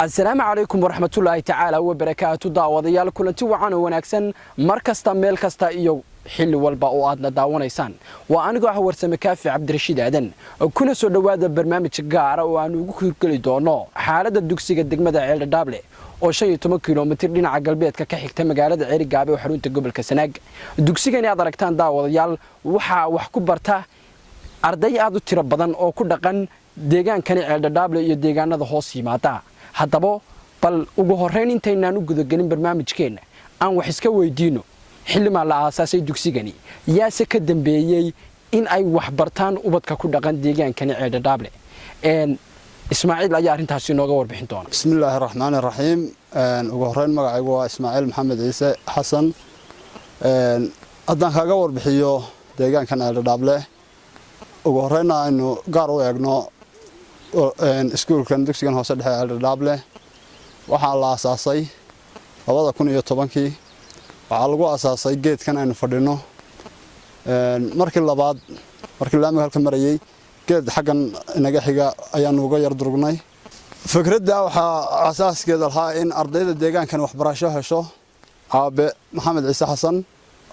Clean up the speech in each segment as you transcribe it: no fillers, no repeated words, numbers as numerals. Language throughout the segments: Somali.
السلام عليكم ورحمة الله تعالى وبركاته داوديال كلنتي وعنا وناكسن مركزتا ميل كستا iyo xilli walba oo aadna daawanaysaan waa aniga ah warsame kaafi Cabdirashiid Aadan kuna soo dhawaada barnaamij gaar ah oo aan ugu hirgeli doono xaaladda dugsiga degmada Ceeldhaable oo 15 kiiloomitir dhinaca galbeedka ka xigta magaalada Ceerigaabo ee xarunta gobolka Sanaag dugsigani aad aragtaan daawadayaal waxa wax ku barta arday aad u tiro badan oo ku dhaqan deegaankani Ceeldhaable iyo deegaanada hoos yimaada haddaba bal ugu horeyn intaynaan u gudagelin barnaamijkeena aan wax iska weydiino xillimaa la aasaasay dugsigani yaase ka dambeeyay in ay wax bartaan ubadka ku dhaqan deegaankani Ceeldhaable Ismaaciil ayaa arintaasi nooga warbixin doona Bismillaahir Rahmaanir Rahiim ugu horeyn magacaygu waa Ismaaciil Maxamed Ciise Xasan haddaan kaga warbixiyo deegaankan Ceeldhaable ugu horeyn aynu gaar u eegno iskuulkan dugsigan hoose dhexe Ceeldhaable waxaa la aasaasay 2010kii waxaa lagu aasaasay geedkan aynu fadhino markii labaad markii laamiga halka marayay geed xagan inaga xiga ayaan uga yar durugnay fikradda waxaa asaaskeeda lahaa in ardayda deegaankan waxbarasho hesho aabe Maxamed Ciise Xasan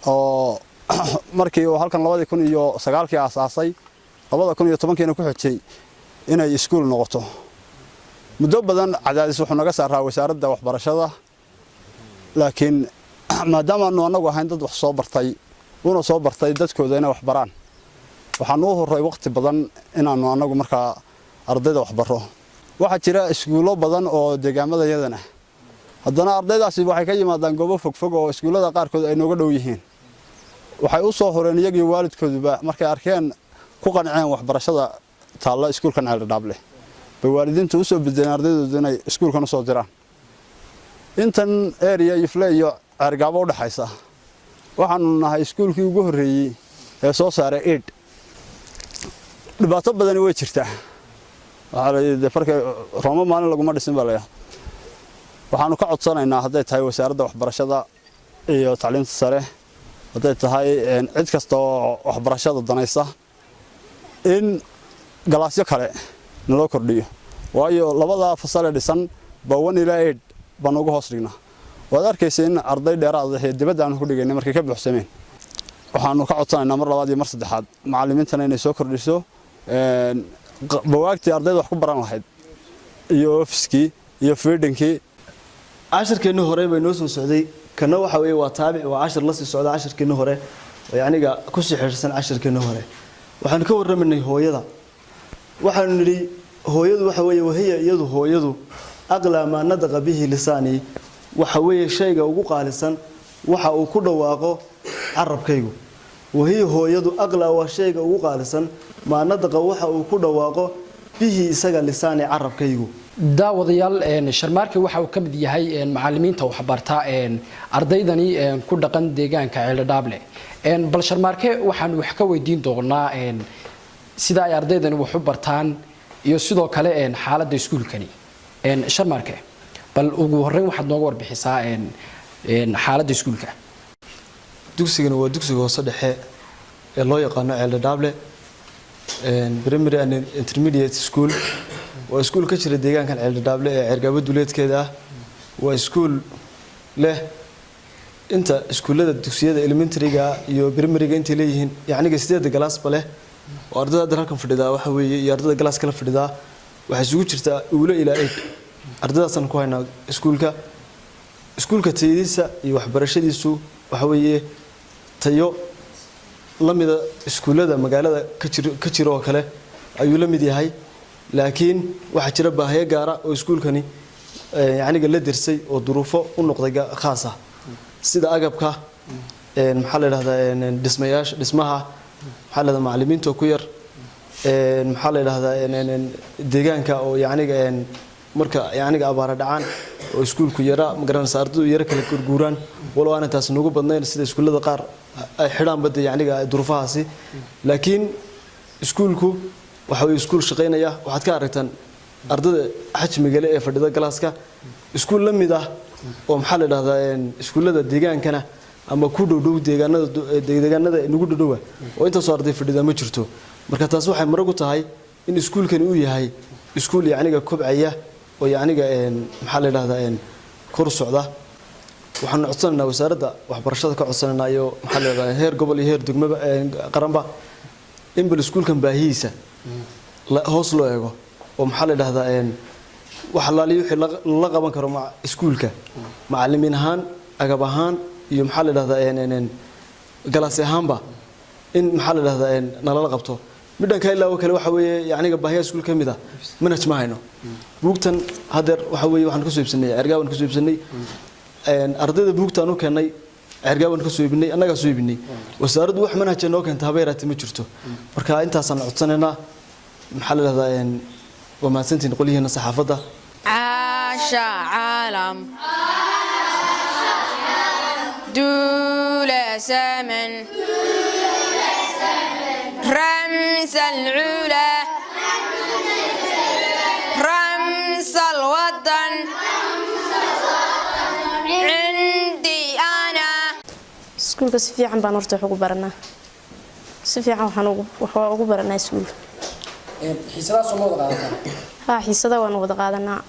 oo markii uu halkan 2009kii aasaasay 2010kiina ku xigtay inay iskuul noqoto muddo badan cadaadis wuxuu naga saaraa wasaaradda waxbarashada laakiin maadaama aanu anagu ahayn dad wax soo bartay dadkooda inay wax baraan waxaan u horay waqti badan inaanu anagu markaa ardayda wax baro waxa jira iskuulo badan oo deegaamada yadana haddana ardaydaasi waxay ka yimaadaan goobo fog oo iskuulada qaarkood ay nooga dhow yihiin waxay u soo horeen iyagii waalidkooduba markay arkeen ku qanceen waxbarashada taalla iskuulkan Ceeldhaable waalidiintu u soo bedeleen ardaydooda inay iskuulkan u soo diraan intan area Yifle iyo Ceerigaabo u dhaxaysa waxaanu nahay iskuulkii ugu horeeyay ee soo saaray aid dhibaato badan way jirtaa waxa farka Roomo maalin laguma dhisin balaya waxaanu ka codsanaynaa haday tahay wasaaradda waxbarashada iyo tacliinta sare haday tahay cid kasta oo waxbarashada danaysa in galaasyo kale naloo kordhiyo waayo labada fasal ee dhisan bawan ilaa aid baan ugu hoos dhignaa waad arkaysaa in arday dheeraad ah dibadda aan ku dhigaynay markay ka buuxsameen waxaanu ka codsanaynaa mar labaad iyo mar saddexaad macallimiintana inay soo kordhiso bawaagtii ardayda wax ku baran lahayd iyo ofiskii iyo feedinkii cashirkeenu hore bay noo soo socday kana waxa weeye waa taabic waa cashir la sii socda cashirkeenu hore oo yaniga ku sii xirsan cashirkeenu hore waxaan ka warramanay hooyada waxaan niri hooyadu waxa weeye wahiya iyadu hooyadu aqla maanada qabihi lisaani waxa weeye shayga ugu qaalisan waxa uu ku dhawaaqo carabkaygu wahiya hooyadu aqla waa shayga ugu qaalisan maanada waxa uu ku dhawaaqo bihi isaga lisaani carabkaygu daawadayaal sharmaarka waxa uu kamid yahay macallimiinta wax barta ardaydani ku dhaqan deegaanka Ceeldhaable bal sharmaarka waxaan wax ka weydiin doonaa sida ay ardaydani wax u bartaan iyo sidoo kale xaaladda iskuulkani sharmaarka bal ugu horeyn waxaad nooga warbixisaa xaaladda iskuulka dugsigana waa dugsiga hoose dhexe ee loo yaqaan Ceeldhaable primary and intermediate school waa iskuul ka jira deegaankan Ceeldhaable ee Ceerigaabo duleedkeeda ah waa iskuul leh inta iskuulada dugsiyada elementary-ga iyo primary-ga inta leeyihiin yacni 8 galaas leh oo ardayda halkan fadhida waxa weeye iyo ardayda galaas kala fadhida waxa isugu jirta uula ilaa 8 ardaydaasna ku hayna iskuulka tayadiisa iyo waxbarashadiisu waxa weeye tayo lamida iskuulada magaalada ka jira oo kale ayuu la mid yahay laakiin waxa jira baahiyo gaar ah oo iskuulkani yacni la dirsay oo duruufo u noqday khaas ah sida agabka maxaa la yiraahdaa dhismaha maxaa la macallimiinta ku yar maxaa la yiraahdaa deegaanka oo yacni marka yacni abaara dhacaan oo iskuulku yara magaranaysa ardaydu yara kala gurguuraan walow aan taas nagu badnayn sida iskuulada qaar ay xidhaan bada yacni duruufahaasi laakiin iskuulku waxa uu iskuul shaqeynaya waxaad ka aragtaan ardayda xajmiga leh ee fadhida galaaska iskuul la mid ah oo maxaa la yiraahdaa iskuulada deegaankana ama ku dhow deegaanada nagu dhow oo inta soo arday fadhida ma jirto marka taas waxay maragu tahay in iskuulkani uu yahay iskuul yacni kobcaya oo yaniga maxaa la yiraahdaa kor socda waxaan codsanaynaa wasaaradda waxbarashada ka codsanaynaa iyo maxaa la yiraahdaa heer gobol iyo heer degmaba qaranba in bal iskuulkan baahiisa hoos loo eego oo maxaa la yiraahdaa wax wixii la qaban karo iskuulka macallimiin ahaan agab ahaan iyo maxaa la yiraahdaa galaas ahaanba in maxaa la yiraahdaa nalala qabto midhanka ilaa kale waxa weeye yaniga baahiyaha iskuul ka mid ah manhaj ma hayno buugtan hadeer waxa weeye waxaan ka soo iibsanay ergaaban ka soo iibsanay ardayda buugtan u keenay ergaaban ka soo iibinay annaga soo iibinay wasaaraddu wax manhaj noo keenta habeeraati ma jirto marka intaasaan codsanaynaa maxaa la yiraahdaa waa mahadsantiin qolihiina saxaafadda caasha caalam duula saman رمز العلا رمز الوطن عندي أنا iskuulka si fiican baan horta wax ugu baranaa si fiican waxaan ugu baranaa iskuul xiisadaha soo wada qaadataa xiisada waan wada qaadanaa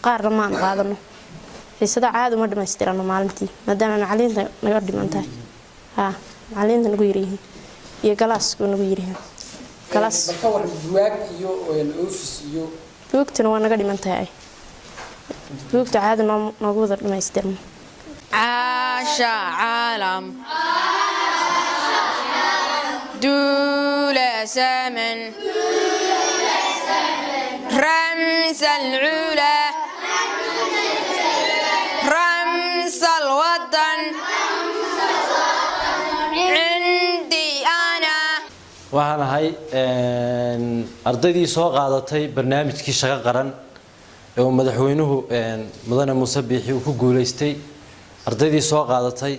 qaarna ma aan qaadano xiisada caadi uma dhameystirano maalintii maadaama macalimiinta naga dhiman tahay macalimiinta nagu yirihiin iyo galaaska nagu yirihiin galaas marka war buug iyo office iyo buugtana waa naga dhiman tahay buugta caadi noogu wada dhameystirno caasha caalam duula saman رمز العلا رمز الوطن عندي أنا waxaan ahay ardaydii soo qaadatay barnaamijkii shaqo qaran ee uu madaxweynuhu mudane Muuse Biixi uu ku guuleystay ardaydii soo qaadatay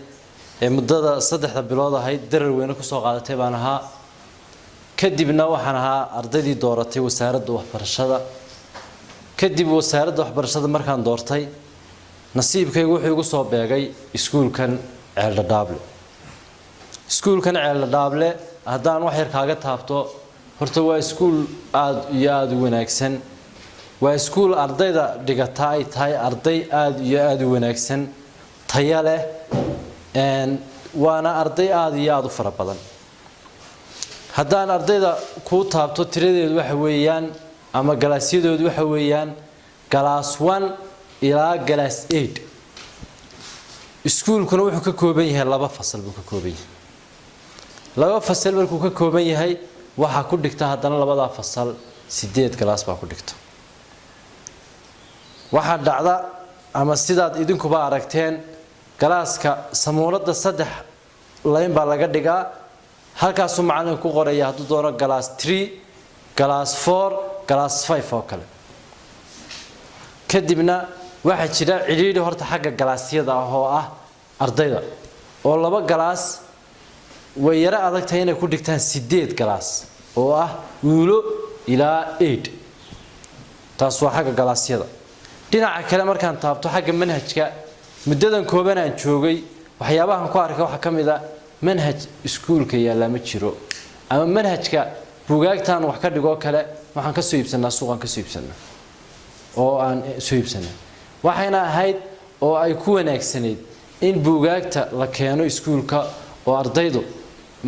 ee muddada 3 bilood ahayd darar weyn ku soo qaadatay baan ahaa kadibna waxaan ahaa ardaydii dooratay wasaaradda waxbarashada kadib wasaaradda waxbarashada markaan doortay nasiibkaygu wuxuu igu soo beegay iskuulkan Ceeldhaable iskuulkan Ceeldhaable haddaan wax yar kaaga taabto horta waa iskuul aad iyo aad u wanaagsan waa iskuul ardayda dhigata ay tahay arday aad iyo aad u wanaagsan tayo leh waana arday aad iyo aad u fara badan haddaan ardayda ku taabto tiradeedu waxa weeyaan ama galaasyadoodu waxa weeyaan galaas 1 ilaa galaas 8 iskuulkuna wuxuu ka kooban yahay 2 fasal buu ka kooban yahay 2 fasal markuu ka kooban yahay waxa ku dhigta haddana 2 fasal 8 galaas baa ku dhigta waxa dhacda ama sidaad idinkuba aragteen galaaska samuurada 3 line baa laga dhigaa halkaas uu macallin ku qoraya hadduu doono galaas 3 galaas 4 galaas 5 oo kale kadibna waxa jira ciriiri horta xagga galaasyada oo ah ardayda oo 2 galaas way yara adag tahay inay ku dhigtaan 8 galaas oo ah wiilo ilaa 8 taas waa xagga galaasyada dhinaca kale markaan taabto xagga manhajka muddadan kooban aan joogay waxyaabahan ku arkay waxa kamid ah manhaj iskuulka yaala ma jiro ama manhajka buugaagtan wax ka dhigo kale waxaan ka soo iibsanaa suuqan ka soo iibsanaa oo aan soo iibsanaa waxayna ahayd oo ay ku wanaagsaneed in buugaagta la keeno iskuulka oo ardaydu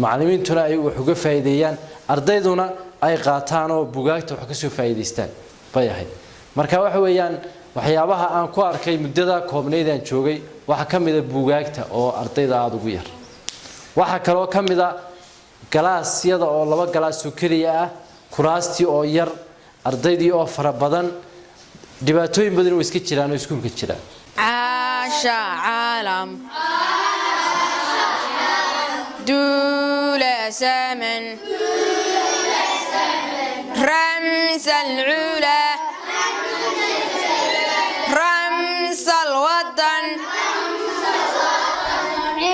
macallimiintuna ay wax uga faa'iideeyaan ardayduna ay qaataan oo buugaagta wax ka soo faa'iideystaan bay ahayd marka waxa weeyaan waxyaabaha aan ku arkay muddada koobnayd aan joogay waxa kamid ah buugaagta oo ardayda aad ugu yar waxa kale oo kamid ah galaasyada oo 2 galaas oo kaliya ah kuraastii oo yar ardaydii oo fara badan dhibaatooyin badan oo iska jiraan oo iskuulka jira caasha caalam duula saman رمز العلا رمز الوطن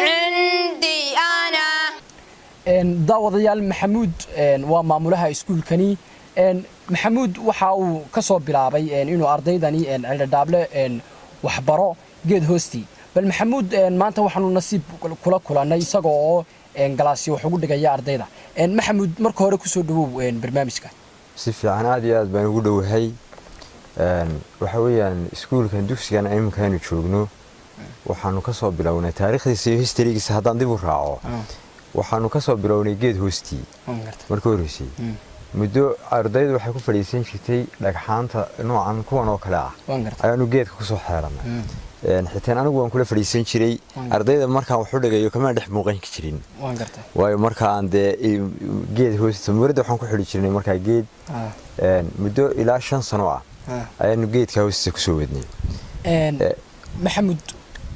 عندي أنا daawadayaal maxamuud waa maamulaha iskuulkani maxamuud waxa uu ka soo bilaabay inuu ardaydani Ceeldhaable waxbaro geed hoostii bal maxamuud maanta waxaanu nasiib kula kulanay isagoo oo galaasyo wax ugu dhigaya ardayda maxamuud marka hore ku soo dhawow barnaamijka si fiican aad iyo aad baan ugu dhawahay waxa weeyaan iskuulkan dugsigan imikaanu joogno waxaanu ka soo bilownay taariikhdiisa iyo historygiisa haddaan dib u raaco waxaanu ka soo bilownay geed hoostii markii horeysay muddo ardaydu waxay ku fadhiisan jirtay dhagxaanta noocan kuwan oo kale ah ayaanu geedka ku soo xeeranay xitaan anigu waan kula fadhiisan jiray ardayda markaan wax u dhigayo kama dhex muuqan jirin waayo markaan dee geed hoostiisa muurada waxaan ku xidhi jirnay markaa geed muddo ilaa 5 sano ah ayaanu geedka hoostiisa ku soo wadnay maxamuud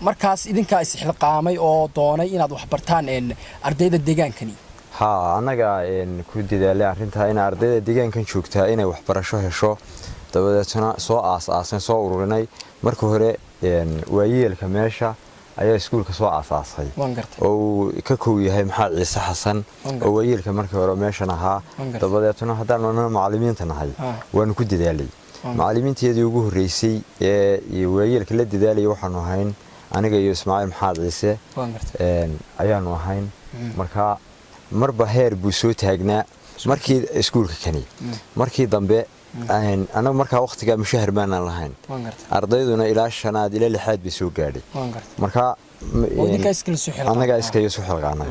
markaas idinkaa isxilqaamay oo doonay inaad wax bartaan ardayda deegaankani anaga ku dadaalay arrinta in ardayda deegaankan joogtaa inay waxbarasho hesho dabadeedna soo aasaasan soo ururinay marka hore waayeelka meesha ayaa iskuulka soo aasaasay oo ka koow yahay maxamed ciise xasan oo waayeelka markii hore meeshan ahaa dabadeedna haddaan macallimiinta nahay waan ku dadaalay macallimiinteedii ugu horeysay ee waayeelka la dadaalay waxaanu ahayn aniga iyo Ismaaciil Maxamed Ciise ayaanu ahayn marka marba heer buu soo taagnaa markii iskuulka kani markii dambe anaga markaa waqtiga mushahar baan lahayn ardayduna ilaa 5aad ilaa 6aad bay soo gaadhay marka anaga iska soo xilqaanay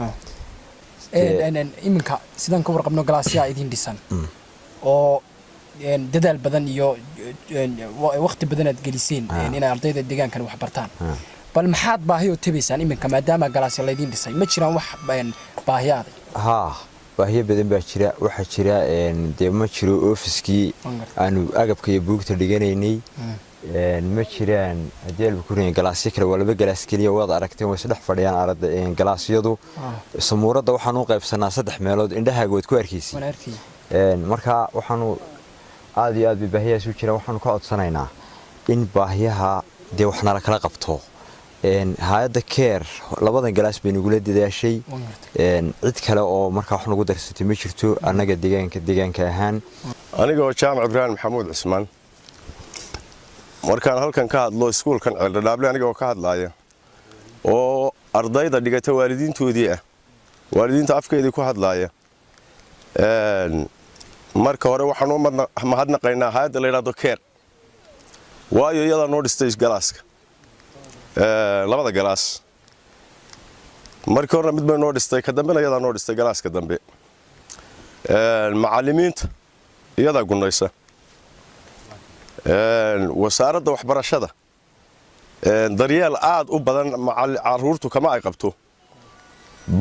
iminka sidaan ka warqabno galaasya idin dhisan oo dadaal badan iyo waqti badan aad geliseen in ardayda deegaankan wax bartaan bal maxaad baahiyo tabaysaan iminka maadaama galaasya la idin dhisay ma jiraan wax baahiyaad baahiyo badan baa jira waxa jira dee ma jiro ofiskii aanu agabka iyo buugta dhiganaynay ma jiraan hadii la kurin galaasyo kale walba galaas kaliya wada aragteen way saddex fadhiyaan arday galaasyadu samuurada waxaan u qaybsanaa 3 meelood indhahaagood ku arkaysi marka waxaanu aad iyo aad baahiyaas u jira waxaanu ka codsanaynaa in baahiyaha dee waxna la kala qabto hay'adda care labadan galaas bay nagu la dadaashay cid kale oo markaa wax nagu darsatay ma jirto anaga deegaanka ahaan aniga oo Jaamac Ibrahim Maxamuud Cismaan markaan halkan ka hadlo iskuulkan Ceeldhaable aniga oo ka hadlaaya oo ardayda dhigata waalidiintoodii waalidiinta afkeedii ku hadlaaya marka hore waxaan u mahadnaqaynaa hay'adda la yiraahdo care waayo iyada noo dhistay galaaska labada galaas markii hore mid bay noo dhistay ka dambena iyada noo dhistay galaaska dambe macallimiinta iyada gunaysa wasaaradda waxbarashada daryeel aad u badan caruurtu kama ay qabto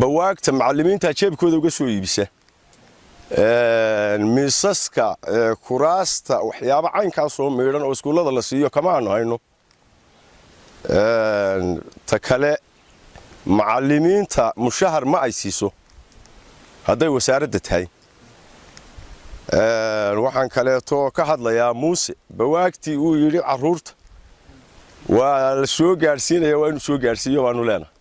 bawaagta macallimiinta jeebkooda uga soo iibisa miisaska kuraasta waxyaabo caynkaas oo meedhan oo iskuulada la siiyo kama aanu hayno ta kale macallimiinta mushahar ma ay siiso hadday wasaaradda tahay waxaan kaleeto ka hadlayaa muuse bawaagtii uu yidhi caruurta waa la soo gaadhsiinaya waa inuu soo gaadhsiiyo waanu leenahay